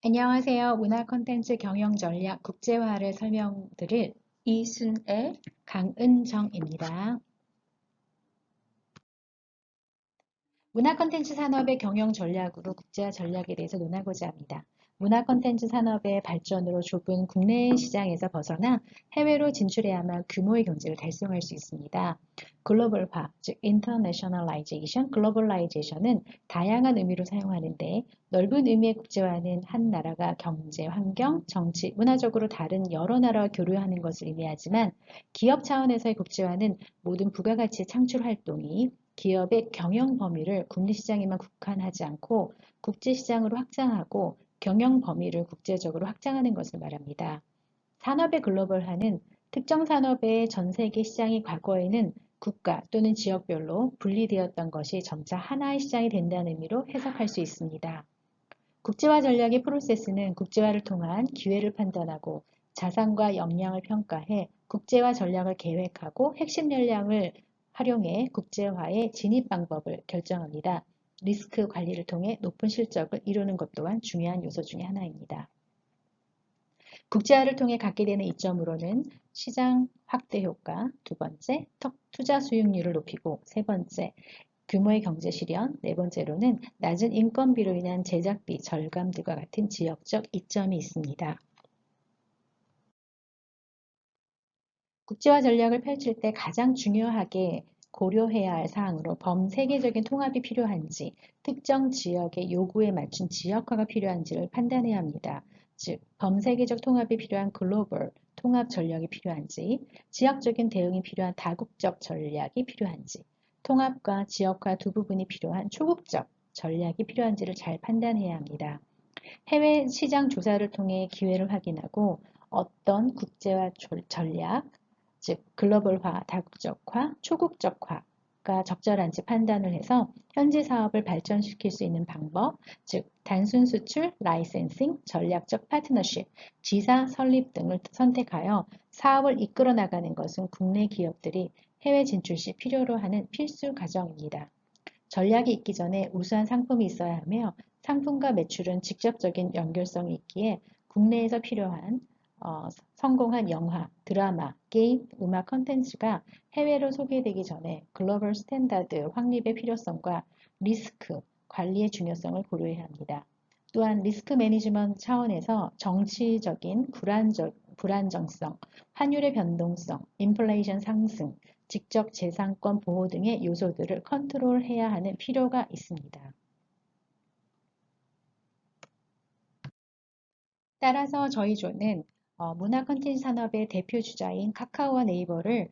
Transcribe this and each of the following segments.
안녕하세요. 문화 콘텐츠 경영 전략 국제화를 설명드릴 이순애 강은정입니다. 문화 콘텐츠 산업의 경영 전략으로 국제화 전략에 대해서 논하고자 합니다. 문화 콘텐츠 산업의 발전으로 좁은 국내 시장에서 벗어나 해외로 진출해야만 규모의 경제를 달성할 수 있습니다. 글로벌화, 즉 internationalization, globalization은 다양한 의미로 사용하는데 넓은 의미의 국제화는 한 나라가 경제, 환경, 정치, 문화적으로 다른 여러 나라와 교류하는 것을 의미하지만 기업 차원에서의 국제화는 모든 부가가치 창출 활동이 기업의 경영 범위를 국내 시장에만 국한하지 않고 국제시장으로 확장하고 경영 범위를 국제적으로 확장하는 것을 말합니다. 산업의 글로벌화는 특정 산업의 전 세계 시장이 과거에는 국가 또는 지역별로 분리되었던 것이 점차 하나의 시장이 된다는 의미로 해석할 수 있습니다. 국제화 전략의 프로세스는 국제화를 통한 기회를 판단하고 자산과 역량을 평가해 국제화 전략을 계획하고 핵심 역량을 활용해 국제화의 진입 방법을 결정합니다. 리스크 관리를 통해 높은 실적을 이루는 것 또한 중요한 요소 중의 하나입니다. 국제화를 통해 갖게 되는 이점으로는 시장 확대 효과, 두 번째, 투자 수익률을 높이고, 세 번째, 규모의 경제 실현, 네 번째로는 낮은 인건비로 인한 제작비 절감 등과 같은 지역적 이점이 있습니다. 국제화 전략을 펼칠 때 가장 중요하게 고려해야 할 사항으로 범세계적인 통합이 필요한지, 특정 지역의 요구에 맞춘 지역화가 필요한지를 판단해야 합니다. 즉, 범세계적 통합이 필요한 글로벌 통합 전략이 필요한지, 지역적인 대응이 필요한 다국적 전략이 필요한지, 통합과 지역화 두 부분이 필요한 초국적 전략이 필요한지를 잘 판단해야 합니다. 해외 시장 조사를 통해 기회를 확인하고 어떤 국제화 전략, 즉 글로벌화, 다국적화, 초국적화가 적절한지 판단을 해서 현지 사업을 발전시킬 수 있는 방법, 즉 단순 수출, 라이센싱, 전략적 파트너십, 지사 설립 등을 선택하여 사업을 이끌어 나가는 것은 국내 기업들이 해외 진출 시 필요로 하는 필수 과정입니다. 전략이 있기 전에 우수한 상품이 있어야 하며 상품과 매출은 직접적인 연결성이 있기에 국내에서 필요한 성공한 영화, 드라마, 게임, 음악 콘텐츠가 해외로 소개되기 전에 글로벌 스탠다드 확립의 필요성과 리스크 관리의 중요성을 고려해야 합니다. 또한 리스크 매니지먼트 차원에서 정치적인 불안정성, 환율의 변동성, 인플레이션 상승, 직접 재산권 보호 등의 요소들을 컨트롤해야 하는 필요가 있습니다. 따라서 저희 조는 문화 콘텐츠 산업의 대표 주자인 카카오와 네이버를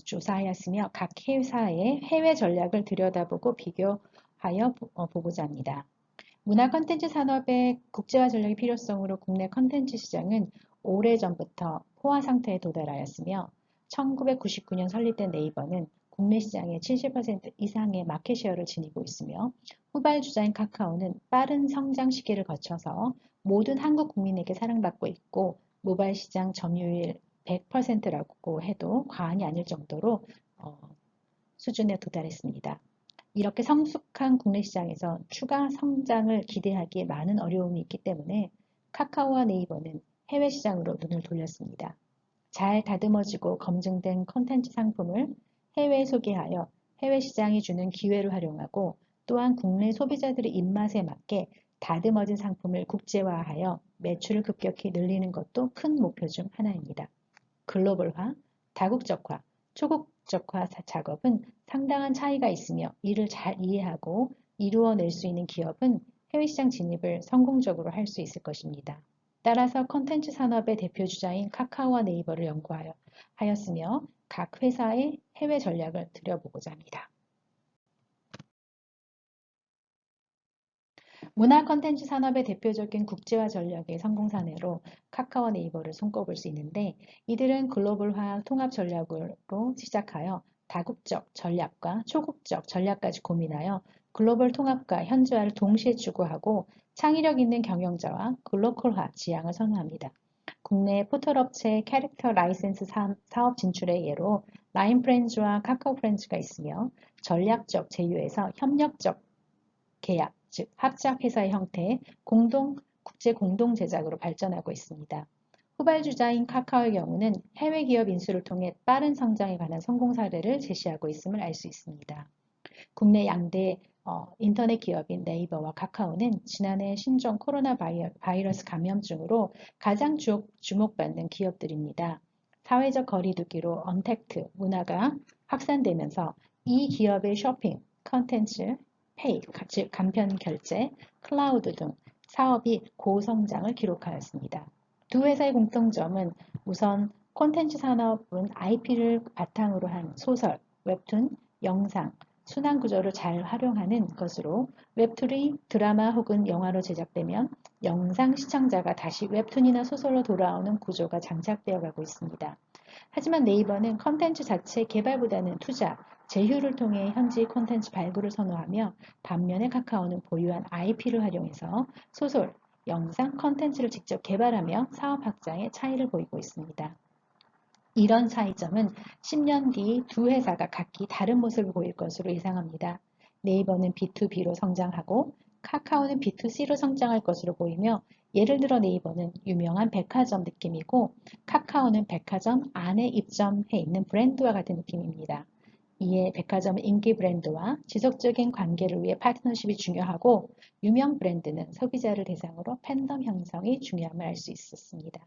조사하였으며 각 회사의 해외 전략을 들여다보고 비교하여 보고자 합니다. 문화 콘텐츠 산업의 국제화 전략의 필요성으로 국내 콘텐츠 시장은 오래전부터 포화 상태에 도달하였으며 1999년 설립된 네이버는 국내 시장의 70% 이상의 마켓쉐어를 지니고 있으며 후발주자인 카카오는 빠른 성장 시기를 거쳐서 모든 한국 국민에게 사랑받고 있고 모바일 시장 점유율 100%라고 해도 과언이 아닐 정도로 수준에 도달했습니다. 이렇게 성숙한 국내 시장에서 추가 성장을 기대하기에 많은 어려움이 있기 때문에 카카오와 네이버는 해외 시장으로 눈을 돌렸습니다. 잘 다듬어지고 검증된 콘텐츠 상품을 해외에 소개하여 해외 시장이 주는 기회를 활용하고 또한 국내 소비자들의 입맛에 맞게 다듬어진 상품을 국제화하여 매출을 급격히 늘리는 것도 큰 목표 중 하나입니다. 글로벌화, 다국적화, 초국적화 작업은 상당한 차이가 있으며 이를 잘 이해하고 이루어낼 수 있는 기업은 해외 시장 진입을 성공적으로 할 수 있을 것입니다. 따라서 콘텐츠 산업의 대표 주자인 카카오와 네이버를 연구하였으며 각 회사의 해외 전략을 들여보고자 합니다. 문화 콘텐츠 산업의 대표적인 국제화 전략의 성공 사례로 카카오 네이버를 손꼽을 수 있는데 이들은 글로벌화 통합 전략으로 시작하여 다국적 전략과 초국적 전략까지 고민하여 글로벌 통합과 현지화를 동시에 추구하고 창의력 있는 경영자와 글로컬화 지향을 선호합니다. 국내 포털업체 캐릭터 라이센스 사업 진출의 예로 라인프렌즈와 카카오프렌즈가 있으며 전략적 제휴에서 협력적 계약, 즉 합작회사의 형태의 공동 국제 공동 제작으로 발전하고 있습니다. 후발주자인 카카오의 경우는 해외 기업 인수를 통해 빠른 성장에 관한 성공 사례를 제시하고 있음을 알 수 있습니다. 국내 양대 인터넷 기업인 네이버와 카카오는 지난해 신종 코로나 바이러스 감염증으로 가장 주목받는 기업들입니다. 사회적 거리두기로 언택트 문화가 확산되면서 이 기업의 쇼핑, 컨텐츠, 페이, 즉 간편 결제, 클라우드 등 사업이 고성장을 기록하였습니다. 두 회사의 공통점은 우선 콘텐츠 산업은 IP를 바탕으로 한 소설, 웹툰, 영상, 순환 구조를 잘 활용하는 것으로 웹툰이 드라마 혹은 영화로 제작되면 영상 시청자가 다시 웹툰이나 소설로 돌아오는 구조가 장착되어 가고 있습니다. 하지만 네이버는 콘텐츠 자체 개발보다는 투자, 제휴를 통해 현지 콘텐츠 발굴을 선호하며 반면에 카카오는 보유한 IP를 활용해서 소설, 영상 콘텐츠를 직접 개발하며 사업 확장에 차이를 보이고 있습니다. 이런 차이점은 10년 뒤 두 회사가 각기 다른 모습을 보일 것으로 예상합니다. 네이버는 B2B로 성장하고 카카오는 B2C로 성장할 것으로 보이며 예를 들어 네이버는 유명한 백화점 느낌이고 카카오는 백화점 안에 입점해 있는 브랜드와 같은 느낌입니다. 이에 백화점은 인기 브랜드와 지속적인 관계를 위해 파트너십이 중요하고 유명 브랜드는 소비자를 대상으로 팬덤 형성이 중요함을 알 수 있었습니다.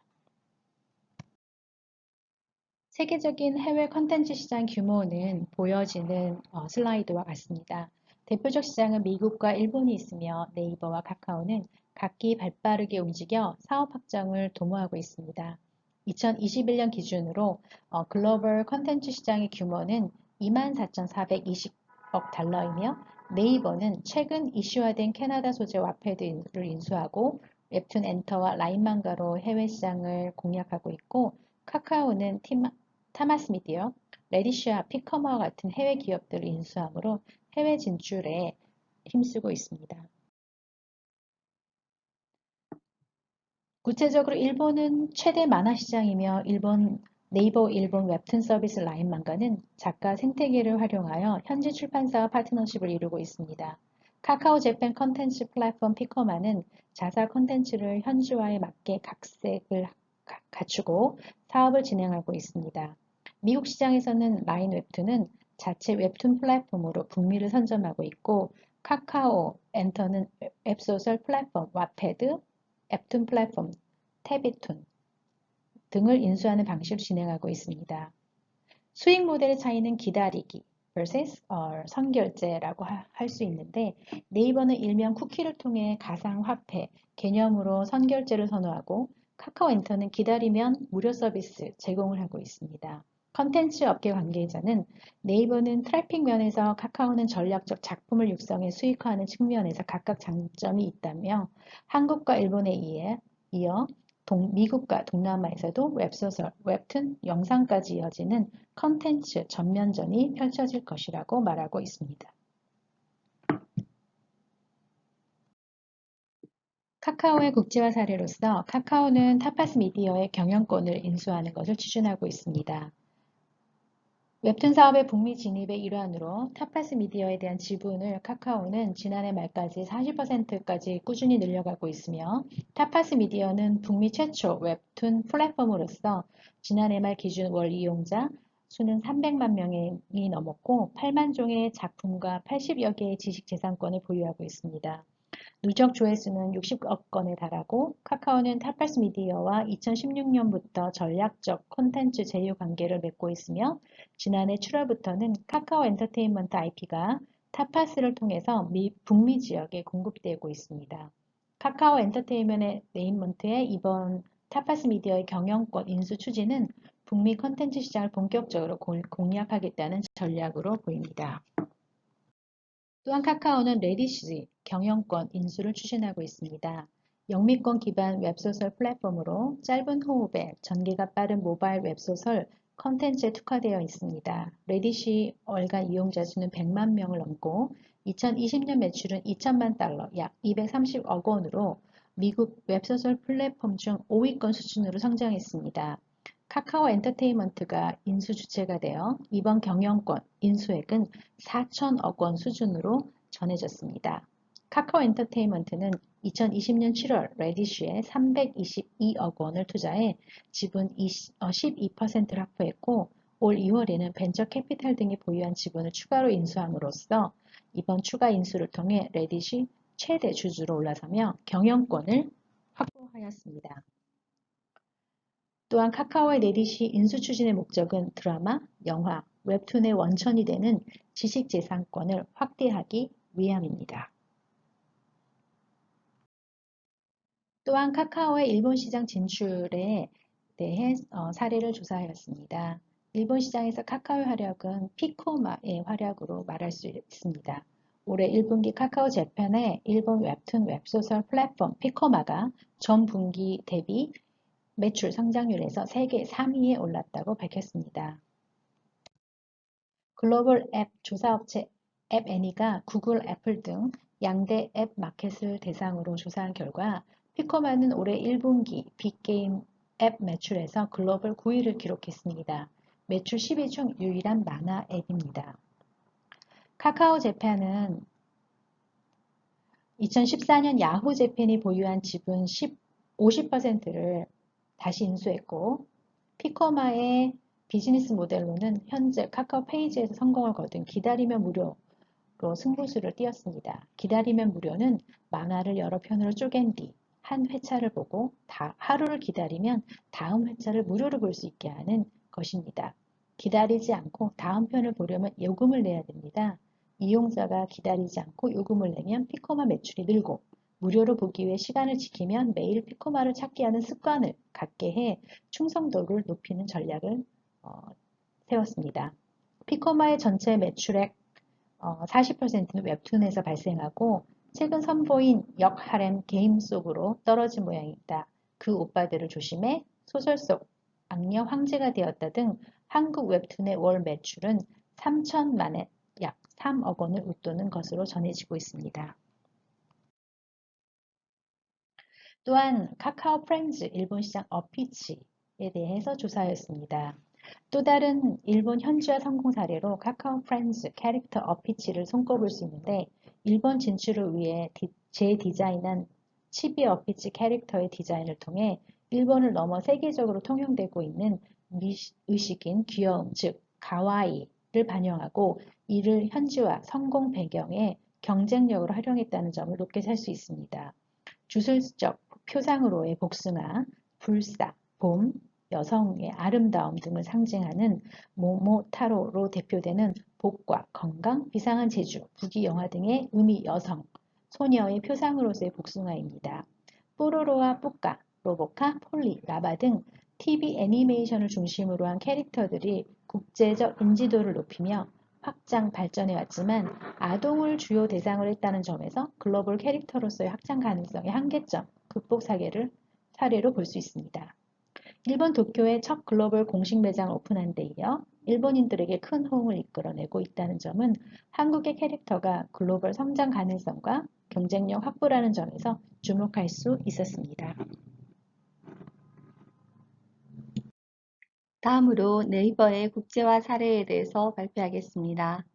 세계적인 해외 콘텐츠 시장 규모는 보여지는 슬라이드와 같습니다. 대표적 시장은 미국과 일본이 있으며 네이버와 카카오는 각기 발빠르게 움직여 사업 확장을 도모하고 있습니다. 2021년 기준으로 글로벌 콘텐츠 시장의 규모는 24,420억 달러이며 네이버는 최근 이슈화된 캐나다 소재 와패드를 인수하고 웹툰 엔터와 라인망가로 해외 시장을 공략하고 있고 카카오는 타마스미디어, 레디시아, 피커마와 같은 해외 기업들을 인수함으로 해외 진출에 힘쓰고 있습니다. 구체적으로 일본은 최대 만화 시장이며 네이버 일본 웹툰 서비스 라인망가는 작가 생태계를 활용하여 현지 출판사와 파트너십을 이루고 있습니다. 카카오 재팬 컨텐츠 플랫폼 피커마는 자사 컨텐츠를 현지화에 맞게 각색을 갖추고 사업을 진행하고 있습니다. 미국 시장에서는 라인 웹툰은 자체 웹툰 플랫폼으로 북미를 선점하고 있고 카카오 엔터는 웹소설 플랫폼 와패드, 웹툰 플랫폼 태비툰 등을 인수하는 방식으로 진행하고 있습니다. 수익 모델의 차이는 기다리기 vs 선결제라고 할 수 있는데 네이버는 일명 쿠키를 통해 가상화폐 개념으로 선결제를 선호하고 카카오 엔터는 기다리면 무료 서비스 제공을 하고 있습니다. 컨텐츠 업계 관계자는 네이버는 트래픽 면에서 카카오는 전략적 작품을 육성해 수익화하는 측면에서 각각 장점이 있다며 한국과 일본에 이어 미국과 동남아에서도 웹소설, 웹툰, 영상까지 이어지는 컨텐츠 전면전이 펼쳐질 것이라고 말하고 있습니다. 카카오의 국제화 사례로서 카카오는 타파스 미디어의 경영권을 인수하는 것을 추진하고 있습니다. 웹툰 사업의 북미 진입의 일환으로 타파스 미디어에 대한 지분을 카카오는 지난해 말까지 40%까지 꾸준히 늘려가고 있으며 타파스 미디어는 북미 최초 웹툰 플랫폼으로서 지난해 말 기준 월 이용자 수는 300만 명이 넘었고 8만 종의 작품과 80여 개의 지식재산권을 보유하고 있습니다. 누적 조회수는 60억 건에 달하고 카카오는 타파스 미디어와 2016년부터 전략적 콘텐츠 제휴 관계를 맺고 있으며 지난해 7월부터는 카카오 엔터테인먼트 IP가 타파스를 통해서 북미 지역에 공급되고 있습니다. 카카오 엔터테인먼트의 이번 타파스 미디어의 경영권 인수 추진은 북미 콘텐츠 시장을 본격적으로 공략하겠다는 전략으로 보입니다. 또한 카카오는 레디시 경영권 인수를 추진하고 있습니다. 영미권 기반 웹소설 플랫폼으로 짧은 호흡에 전개가 빠른 모바일 웹소설 컨텐츠에 특화되어 있습니다. 레디시 월간 이용자 수는 100만 명을 넘고 2020년 매출은 2천만 달러, 약 230억 원으로 미국 웹소설 플랫폼 중 5위권 수준으로 성장했습니다. 카카오 엔터테인먼트가 인수 주체가 되어 이번 경영권 인수액은 4천억 원 수준으로 전해졌습니다. 카카오 엔터테인먼트는 2020년 7월 레디쉬에 322억 원을 투자해 지분 12%를 확보했고 올 2월에는 벤처 캐피탈 등이 보유한 지분을 추가로 인수함으로써 이번 추가 인수를 통해 레딧이 최대 주주로 올라서며 경영권을 확보하였습니다. 또한 카카오의 레딧이 인수 추진의 목적은 드라마, 영화, 웹툰의 원천이 되는 지식재산권을 확대하기 위함입니다. 또한 카카오의 일본 시장 진출에 대해 사례를 조사하였습니다. 일본 시장에서 카카오의 활약은 피코마의 활약으로 말할 수 있습니다. 올해 1분기 카카오 재팬의 일본 웹툰 웹소설 플랫폼 피코마가 전 분기 대비 매출 성장률에서 세계 3위에 올랐다고 밝혔습니다. 글로벌 앱 조사업체 앱애니가 구글, 애플 등 양대 앱 마켓을 대상으로 조사한 결과 피코마는 올해 1분기 빅게임 앱 매출에서 글로벌 9위를 기록했습니다. 매출 10위 중 유일한 만화 앱입니다. 카카오 재팬은 2014년 야후 재팬이 보유한 지분 50%를 다시 인수했고 피코마의 비즈니스 모델로는 현재 카카오 페이지에서 성공을 거둔 기다리면 무료로 승부수를 띄었습니다. 기다리면 무료는 만화를 여러 편으로 쪼갠 뒤 한 회차를 보고 하루를 기다리면 다음 회차를 무료로 볼 수 있게 하는 것입니다. 기다리지 않고 다음 편을 보려면 요금을 내야 됩니다. 이용자가 기다리지 않고 요금을 내면 피코마 매출이 늘고 무료로 보기 위해 시간을 지키면 매일 피코마를 찾게 하는 습관을 갖게 해 충성도를 높이는 전략을 세웠습니다. 피코마의 전체 매출액 40%는 웹툰에서 발생하고 최근 선보인 역하렘 게임 속으로 떨어진 모양이다. 그 오빠들을 조심해 소설 속 악녀 황제가 되었다 등 한국 웹툰의 월 매출은 3천만에 약 3억 원을 웃도는 것으로 전해지고 있습니다. 또한 카카오 프렌즈 일본 시장 어피치에 대해서 조사하였습니다. 또 다른 일본 현지화 성공 사례로 카카오 프렌즈 캐릭터 어피치를 손꼽을 수 있는데 일본 진출을 위해 재디자인한 치비 어피치 캐릭터의 디자인을 통해 일본을 넘어 세계적으로 통용되고 있는 의식인 귀여움, 즉 가와이를 반영하고 이를 현지화 성공 배경에 경쟁력으로 활용했다는 점을 높게 살 수 있습니다. 주술적 표상으로의 복숭아, 불사, 봄, 여성의 아름다움 등을 상징하는 모모타로로 대표되는 복과 건강, 비상한 재주, 부귀영화 등의 의미 여성, 소녀의 표상으로서의 복숭아입니다. 뽀로로와 뿌까, 로보카, 폴리, 라바 등 TV 애니메이션을 중심으로 한 캐릭터들이 국제적 인지도를 높이며 확장 발전해 왔지만 아동을 주요 대상으로 했다는 점에서 글로벌 캐릭터로서의 확장 가능성의 한계점 극복 사례로 볼 수 있습니다. 일본 도쿄에 첫 글로벌 공식 매장을 오픈한 데 이어 일본인들에게 큰 호응을 이끌어내고 있다는 점은 한국의 캐릭터가 글로벌 성장 가능성과 경쟁력 확보라는 점에서 주목할 수 있었습니다. 다음으로 네이버의 국제화 사례에 대해서 발표하겠습니다.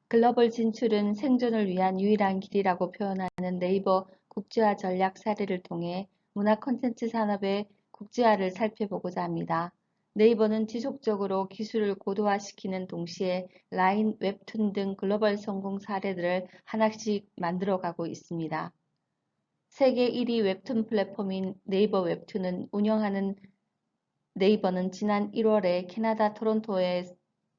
글로벌 진출은 생존을 위한 유일한 길이라고 표현하는 네이버 국제화 전략 사례를 통해 문화 콘텐츠 산업의 국제화를 살펴보고자 합니다. 네이버는 지속적으로 기술을 고도화시키는 동시에 라인, 웹툰 등 글로벌 성공 사례들을 하나씩 만들어가고 있습니다. 세계 1위 웹툰 플랫폼인 네이버 웹툰은 운영하는 네이버는 지난 1월에 캐나다 토론토에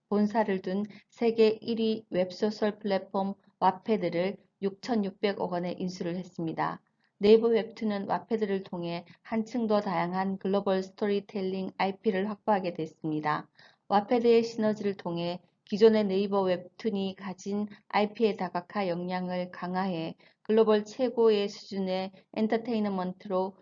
본사를 둔 세계 1위 웹소설 플랫폼 와패드를 6,600억 원에 인수를 했습니다. 네이버 웹툰은 와패드를 통해 한층 더 다양한 글로벌 스토리텔링 IP를 확보하게 됐습니다. 와패드의 시너지를 통해 기존의 네이버 웹툰이 가진 IP에 다각화 역량을 강화해 글로벌 최고의 수준의 엔터테인먼트로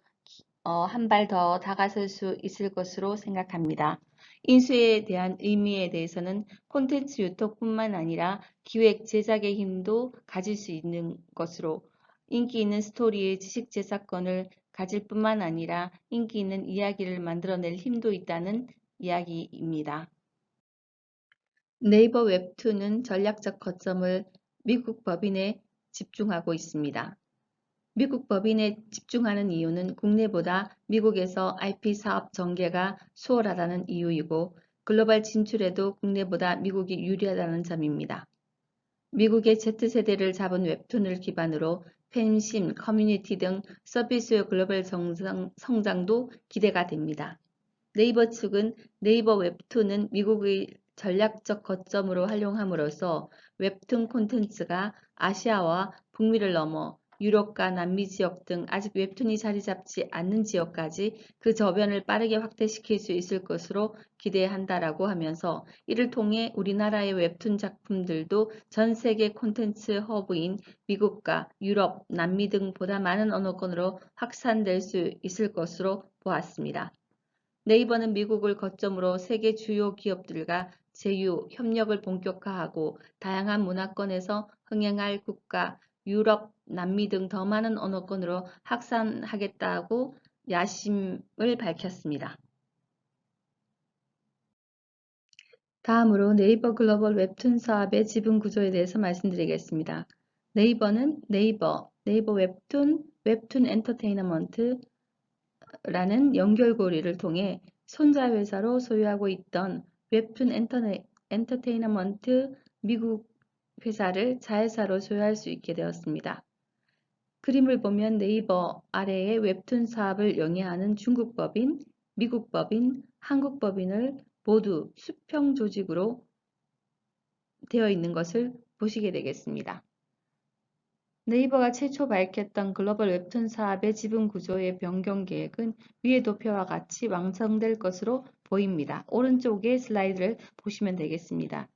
한 발 더 다가설 수 있을 것으로 생각합니다. 인수에 대한 의미에 대해서는 콘텐츠 유통뿐만 아니라 기획, 제작의 힘도 가질 수 있는 것으로 인기 있는 스토리의 지식재산권을 가질 뿐만 아니라 인기 있는 이야기를 만들어낼 힘도 있다는 이야기입니다. 네이버 웹툰은 전략적 거점을 미국 법인에 집중하고 있습니다. 미국 법인에 집중하는 이유는 국내보다 미국에서 IP 사업 전개가 수월하다는 이유이고 글로벌 진출에도 국내보다 미국이 유리하다는 점입니다. 미국의 Z세대를 잡은 웹툰을 기반으로 팬심, 커뮤니티 등 서비스의 글로벌 성장도 기대가 됩니다. 네이버 측은 네이버 웹툰은 미국의 전략적 거점으로 활용함으로써 웹툰 콘텐츠가 아시아와 북미를 넘어 유럽과 남미 지역 등 아직 웹툰이 자리 잡지 않는 지역까지 그 저변을 빠르게 확대시킬 수 있을 것으로 기대한다라고 하면서 이를 통해 우리나라의 웹툰 작품들도 전 세계 콘텐츠 허브인 미국과 유럽, 남미 등 보다 많은 언어권으로 확산될 수 있을 것으로 보았습니다. 네이버는 미국을 거점으로 세계 주요 기업들과 제휴, 협력을 본격화하고 다양한 문화권에서 흥행할 국가, 유럽, 남미 등 더 많은 언어권으로 확산하겠다고 야심을 밝혔습니다. 다음으로 네이버 글로벌 웹툰 사업의 지분 구조에 대해서 말씀드리겠습니다. 네이버는 네이버 웹툰, 웹툰 엔터테인먼트 라는 연결고리를 통해 손자회사로 소유하고 있던 웹툰 엔터테인먼트 미국 회사를 자회사로 소유할 수 있게 되었습니다. 그림을 보면 네이버 아래에 웹툰 사업을 영위하는 중국 법인, 미국 법인, 한국 법인을 모두 수평 조직으로 되어 있는 것을 보시게 되겠습니다. 네이버가 최초 밝혔던 글로벌 웹툰 사업의 지분 구조의 변경 계획은 위의 도표와 같이 완성될 것으로 보입니다. 오른쪽의 슬라이드를 보시면 되겠습니다.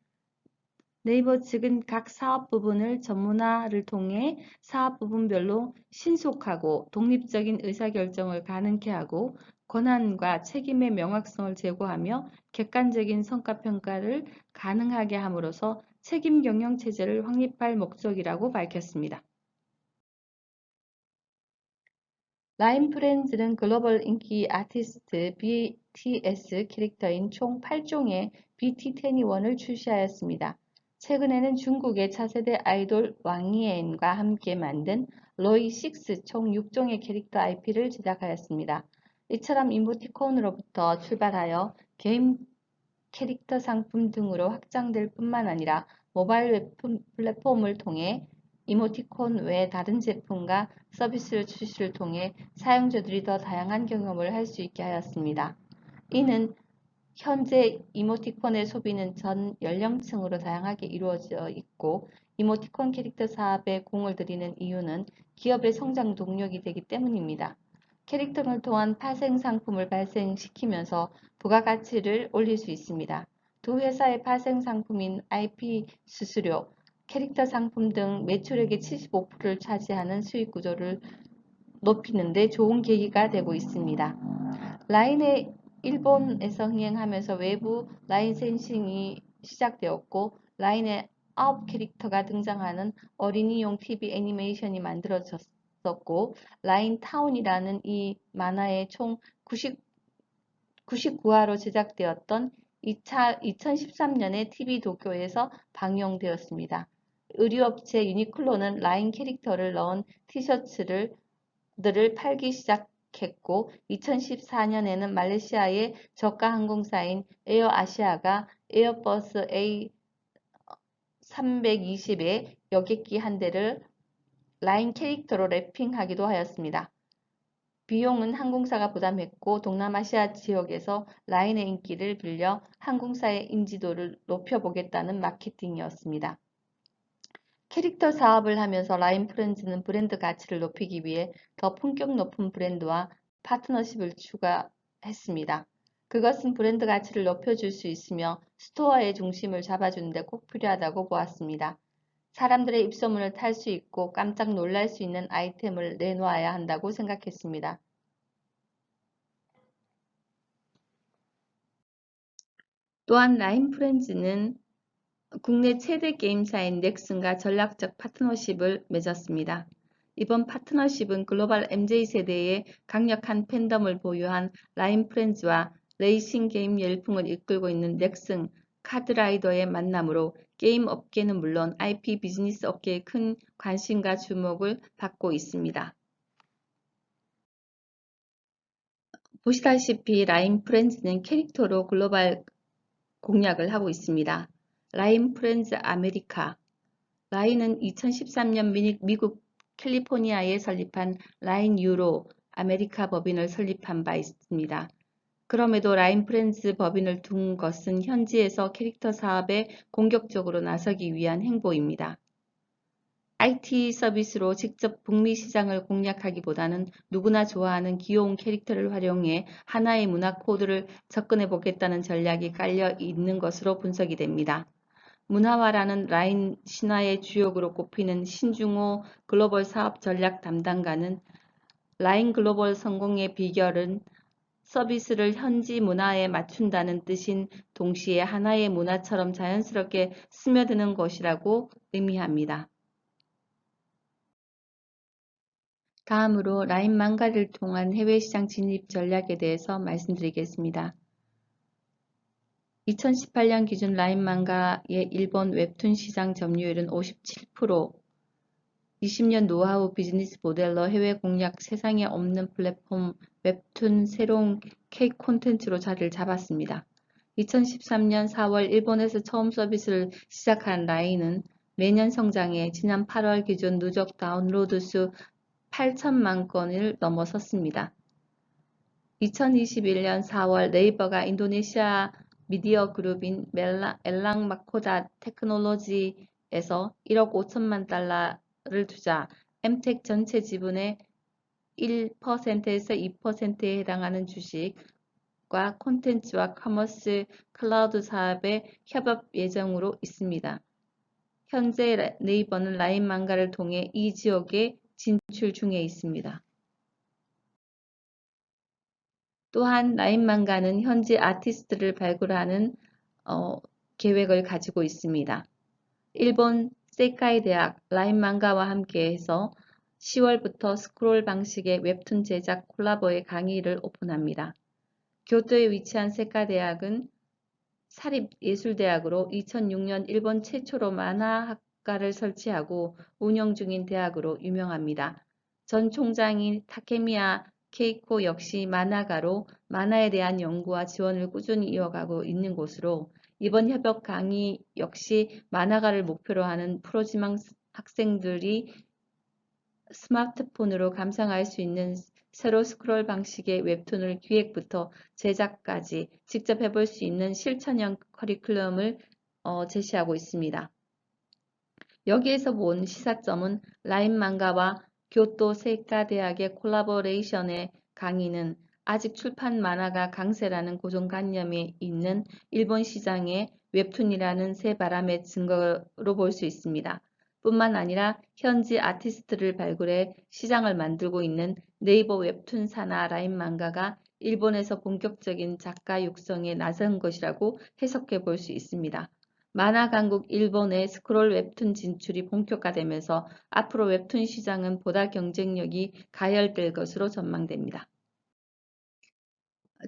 네이버 측은 각 사업 부분을 전문화를 통해 사업 부분별로 신속하고 독립적인 의사결정을 가능케 하고 권한과 책임의 명확성을 제고하며 객관적인 성과평가를 가능하게 함으로써 책임 경영 체제를 확립할 목적이라고 밝혔습니다. 라인 프렌즈는 글로벌 인기 아티스트 BTS 캐릭터인 총 8종의 BT21을 출시하였습니다. 최근에는 중국의 차세대 아이돌 왕이엔과 함께 만든 로이6 총 6종의 캐릭터 IP를 제작하였습니다. 이처럼 이모티콘으로부터 출발하여 게임 캐릭터 상품 등으로 확장될 뿐만 아니라 모바일 플랫폼을 통해 이모티콘 외 다른 제품과 서비스 출시를 통해 사용자들이 더 다양한 경험을 할 수 있게 하였습니다. 이는 현재 이모티콘의 소비는 전 연령층으로 다양하게 이루어져 있고 이모티콘 캐릭터 사업에 공을 들이는 이유는 기업의 성장 동력이 되기 때문입니다. 캐릭터를 통한 파생 상품을 발생시키면서 부가가치를 올릴 수 있습니다. 두 회사의 파생 상품인 IP 수수료, 캐릭터 상품 등 매출액의 75%를 차지하는 수익 구조를 높이는 데 좋은 계기가 되고 있습니다. 라인의 일본에서 흥행하면서 외부 라이센싱이 시작되었고 라인의 9 캐릭터가 등장하는 어린이용 TV 애니메이션이 만들어졌었고 라인 타운이라는 이 만화의 총 99화로 제작되었던 2013년에 TV 도쿄에서 방영되었습니다. 의류업체 유니클로는 라인 캐릭터를 넣은 티셔츠들을 팔기 시작했고 2014년에는 말레이시아의 저가 항공사인 에어아시아가 에어버스 A320에 여객기 한 대를 라인 캐릭터로 랩핑하기도 하였습니다. 비용은 항공사가 부담했고 동남아시아 지역에서 라인의 인기를 빌려 항공사의 인지도를 높여보겠다는 마케팅이었습니다. 캐릭터 사업을 하면서 라인 프렌즈는 브랜드 가치를 높이기 위해 더 품격 높은 브랜드와 파트너십을 추가했습니다. 그것은 브랜드 가치를 높여줄 수 있으며 스토어의 중심을 잡아주는 데 꼭 필요하다고 보았습니다. 사람들의 입소문을 탈 수 있고 깜짝 놀랄 수 있는 아이템을 내놓아야 한다고 생각했습니다. 또한 라인 프렌즈는 국내 최대 게임사인 넥슨과 전략적 파트너십을 맺었습니다. 이번 파트너십은 글로벌 MZ세대의 강력한 팬덤을 보유한 라인 프렌즈와 레이싱 게임 열풍을 이끌고 있는 넥슨, 카드라이더의 만남으로 게임 업계는 물론 IP 비즈니스 업계의 큰 관심과 주목을 받고 있습니다. 보시다시피 라인 프렌즈는 캐릭터로 글로벌 공략을 하고 있습니다. 라인 프렌즈 아메리카. 라인은 2013년 미국 캘리포니아에 설립한 라인 유로 아메리카 법인을 설립한 바 있습니다. 그럼에도 라인 프렌즈 법인을 둔 것은 현지에서 캐릭터 사업에 공격적으로 나서기 위한 행보입니다. IT 서비스로 직접 북미 시장을 공략하기보다는 누구나 좋아하는 귀여운 캐릭터를 활용해 하나의 문화 코드를 접근해 보겠다는 전략이 깔려 있는 것으로 분석이 됩니다. 문화화라는 라인 신화의 주역으로 꼽히는 신중호 글로벌 사업 전략 담당가는 라인 글로벌 성공의 비결은 서비스를 현지 문화에 맞춘다는 뜻인 동시에 하나의 문화처럼 자연스럽게 스며드는 것이라고 의미합니다. 다음으로 라인 망가를 통한 해외 시장 진입 전략에 대해서 말씀드리겠습니다. 2018년 기준 라인 망가의 일본 웹툰 시장 점유율은 57%, 20년 노하우 비즈니스 모델로 해외 공략 세상에 없는 플랫폼 웹툰 새로운 K 콘텐츠로 자리를 잡았습니다. 2013년 4월 일본에서 처음 서비스를 시작한 라인은 매년 성장해 지난 8월 기준 누적 다운로드 수 8천만 건을 넘어섰습니다. 2021년 4월 네이버가 인도네시아 미디어 그룹인 엘랑 마코다 테크놀로지에서 1억 5천만 달러를 투자, 엠텍 전체 지분의 1%에서 2%에 해당하는 주식과 콘텐츠와 커머스 클라우드 사업에 협업 예정으로 있습니다. 현재 네이버는 라인 망가를 통해 이 지역에 진출 중에 있습니다. 또한 라인 망가는 현지 아티스트를 발굴하는 계획을 가지고 있습니다. 일본 세이카이 대학 라인 망가와 함께해서 10월부터 스크롤 방식의 웹툰 제작 콜라보의 강의를 오픈합니다. 교토에 위치한 세카 대학은 사립예술대학으로 2006년 일본 최초로 만화학과를 설치하고 운영 중인 대학으로 유명합니다. 전 총장인 타케미야 케이코 역시 만화가로 만화에 대한 연구와 지원을 꾸준히 이어가고 있는 곳으로 이번 협업 강의 역시 만화가를 목표로 하는 프로지망 학생들이 스마트폰으로 감상할 수 있는 세로 스크롤 방식의 웹툰을 기획부터 제작까지 직접 해볼 수 있는 실천형 커리큘럼을 제시하고 있습니다. 여기에서 본 시사점은 라인 망가와 교토 세이카 대학의 콜라보레이션의 강의는 아직 출판 만화가 강세라는 고정관념이 있는 일본 시장의 웹툰이라는 새 바람의 증거로 볼 수 있습니다. 뿐만 아니라 현지 아티스트를 발굴해 시장을 만들고 있는 네이버 웹툰 산하 라인 망가가 일본에서 본격적인 작가 육성에 나선 것이라고 해석해 볼 수 있습니다. 만화 강국 일본의 스크롤 웹툰 진출이 본격화되면서 앞으로 웹툰 시장은 보다 경쟁력이 가열될 것으로 전망됩니다.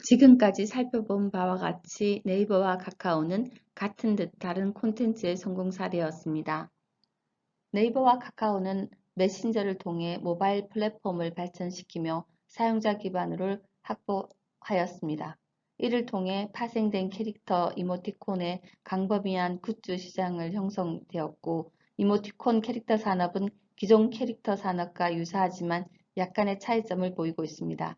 지금까지 살펴본 바와 같이 네이버와 카카오는 같은 듯 다른 콘텐츠의 성공 사례였습니다. 네이버와 카카오는 메신저를 통해 모바일 플랫폼을 발전시키며 사용자 기반을 확보하였습니다. 이를 통해 파생된 캐릭터 이모티콘의 광범위한 굿즈 시장을 형성되었고, 이모티콘 캐릭터 산업은 기존 캐릭터 산업과 유사하지만 약간의 차이점을 보이고 있습니다.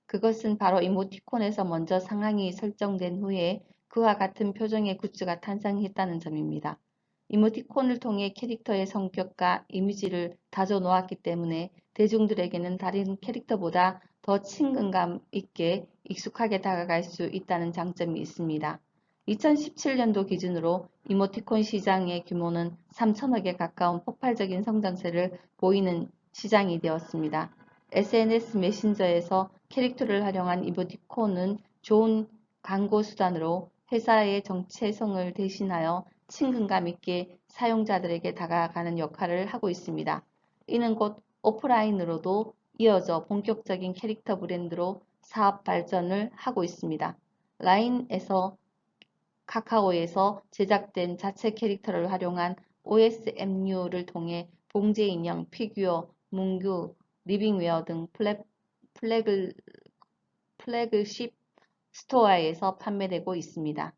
그것은 바로 이모티콘에서 먼저 상황이 설정된 후에 그와 같은 표정의 굿즈가 탄생했다는 점입니다. 이모티콘을 통해 캐릭터의 성격과 이미지를 다져 놓았기 때문에 대중들에게는 다른 캐릭터보다 더 친근감 있게 익숙하게 다가갈 수 있다는 장점이 있습니다. 2017년도 기준으로 이모티콘 시장의 규모는 3천억에 가까운 폭발적인 성장세를 보이는 시장이 되었습니다. SNS 메신저에서 캐릭터를 활용한 이모티콘은 좋은 광고 수단으로 회사의 정체성을 대신하여 친근감 있게 사용자들에게 다가가는 역할을 하고 있습니다. 이는 곧 오프라인으로도 이어져 본격적인 캐릭터 브랜드로 사업 발전을 하고 있습니다. 라인에서 카카오에서 제작된 자체 캐릭터를 활용한 OSMU를 통해 봉제 인형, 피규어, 문구, 리빙웨어 등 플래그십 스토어에서 판매되고 있습니다.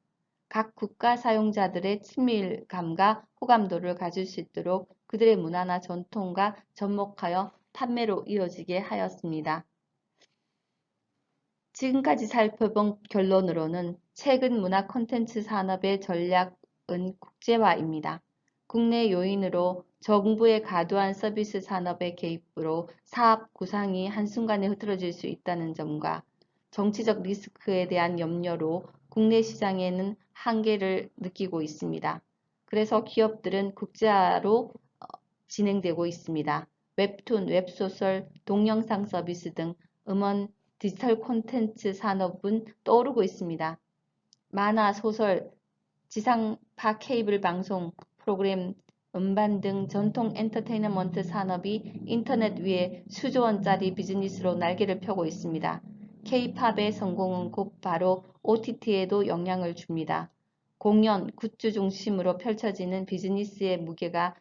각 국가 사용자들의 친밀감과 호감도를 가질 수 있도록 그들의 문화나 전통과 접목하여 판매로 이어지게 하였습니다. 지금까지 살펴본 결론으로는 최근 문화 콘텐츠 산업의 전략은 국제화입니다. 국내 요인으로 정부의 과도한 서비스 산업의 개입으로 사업 구상이 한순간에 흐트러질 수 있다는 점과 정치적 리스크에 대한 염려로 국내 시장에는 한계를 느끼고 있습니다. 그래서 기업들은 국제화로 진행되고 있습니다. 웹툰, 웹소설, 동영상 서비스 등 음원, 디지털 콘텐츠 산업은 떠오르고 있습니다. 만화, 소설, 지상파 케이블 방송, 프로그램, 음반 등 전통 엔터테인먼트 산업이 인터넷 위에 수조 원짜리 비즈니스로 날개를 펴고 있습니다. K-팝의 성공은 곧바로 OTT에도 영향을 줍니다. 공연, 굿즈 중심으로 펼쳐지는 비즈니스의 무게가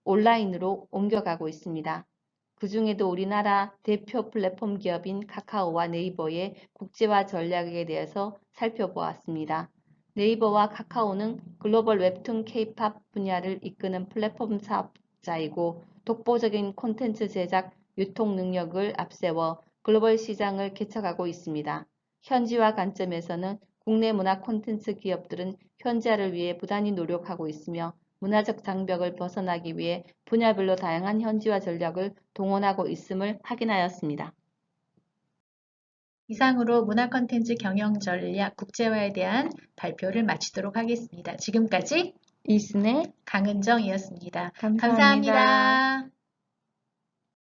온라인으로 옮겨가고 있습니다. 그 중에도 우리나라 대표 플랫폼 기업인 카카오와 네이버의 국제화 전략에 대해서 살펴보았습니다. 네이버와 카카오는 글로벌 웹툰 K-팝 분야를 이끄는 플랫폼 사업자이고 독보적인 콘텐츠 제작, 유통 능력을 앞세워 글로벌 시장을 개척하고 있습니다. 현지화 관점에서는 국내 문화 콘텐츠 기업들은 현지화를 위해 부단히 노력하고 있으며 문화적 장벽을 벗어나기 위해 분야별로 다양한 현지화 전략을 동원하고 있음을 확인하였습니다. 이상으로 문화 콘텐츠 경영 전략 국제화에 대한 발표를 마치도록 하겠습니다. 지금까지 이순의 강은정이었습니다. 감사합니다. 감사합니다.